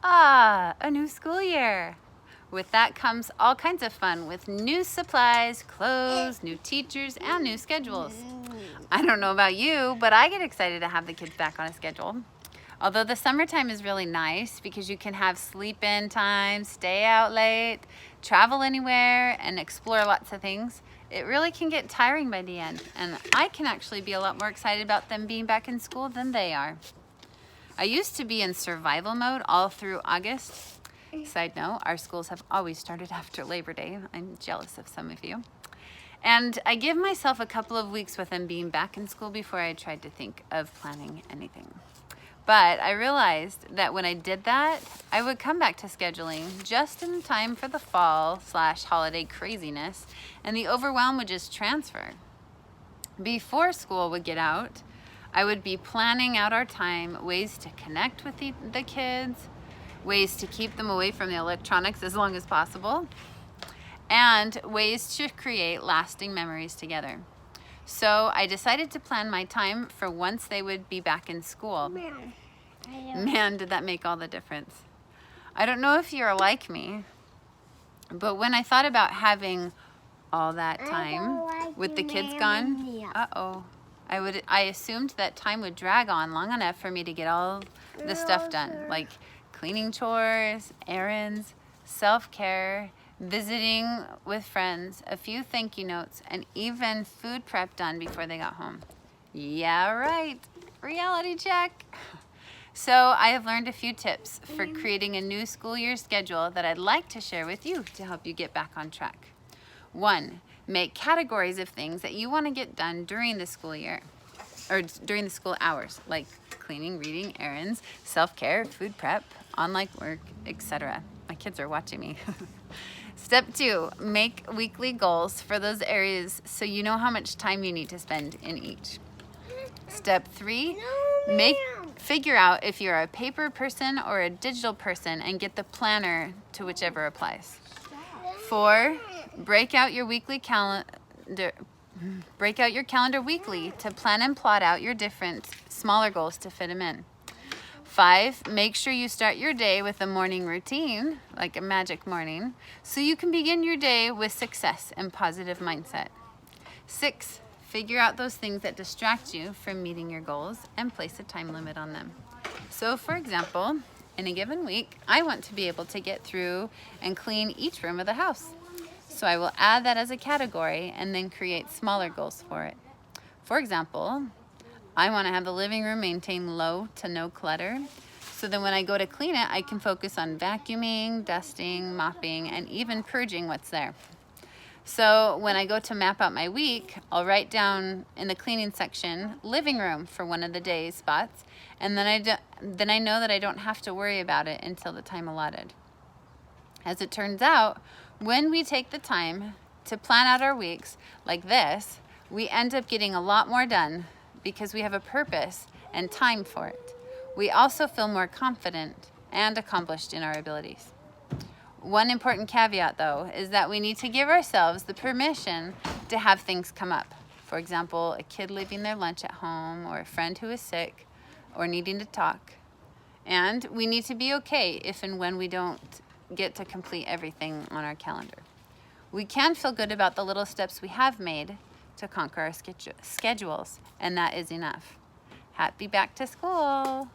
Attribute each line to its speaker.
Speaker 1: A new school year. With that comes all kinds of fun with new supplies, clothes, new teachers, and new schedules. I don't know about you, but I get excited to have the kids back on a schedule. Although the summertime is really nice because you can have sleep-in time, stay out late, travel anywhere, and explore lots of things, it really can get tiring by the end. And I can actually be a lot more excited about them being back in school than they are. I used to be in survival mode all through August. Side note, our schools have always started after Labor Day. I'm jealous of some of you. And I give myself a couple of weeks with them being back in school before I tried to think of planning anything. But I realized that when I did that, I would come back to scheduling just in time for the fall/holiday craziness, and the overwhelm would just transfer. Before school would get out, I would be planning out our time, ways to connect with the kids, ways to keep them away from the electronics as long as possible, and ways to create lasting memories together. So I decided to plan my time for once they would be back in school. Man, did that make all the difference. I don't know if you're like me, but when I thought about having all that time with the kids gone, I assumed that time would drag on long enough for me to get all the stuff done, like cleaning chores, errands, self-care, visiting with friends, a few thank you notes, and even food prep done before they got home. Yeah, right. Reality check. So I have learned a few tips for creating a new school year schedule that I'd like to share with you to help you get back on track. 1, make categories of things that you want to get done during the school year, or during the school hours, like cleaning, reading, errands, self-care, food prep, online work, etc. My kids are watching me. Step 2, make weekly goals for those areas so you know how much time you need to spend in each. Step 3, figure out if you're a paper person or a digital person and get the planner to whichever applies. 4, break out your calendar weekly to plan and plot out your different smaller goals to fit them in. 5, make sure you start your day with a morning routine, like a magic morning, so you can begin your day with success and positive mindset. 6, figure out those things that distract you from meeting your goals and place a time limit on them. So for example, in a given week, I want to be able to get through and clean each room of the house. So I will add that as a category and then create smaller goals for it. For example, I want to have the living room maintained low to no clutter, so then when I go to clean it, I can focus on vacuuming, dusting, mopping, and even purging what's there. So when I go to map out my week, I'll write down in the cleaning section, living room for one of the day's spots, and then I know that I don't have to worry about it until the time allotted. As it turns out, when we take the time to plan out our weeks like this, we end up getting a lot more done because we have a purpose and time for it. We also feel more confident and accomplished in our abilities. One important caveat, though, is that we need to give ourselves the permission to have things come up. For example, a kid leaving their lunch at home, or a friend who is sick, or needing to talk. And we need to be okay if and when we don't get to complete everything on our calendar. We can feel good about the little steps we have made to conquer our schedules, and that is enough. Happy back to school.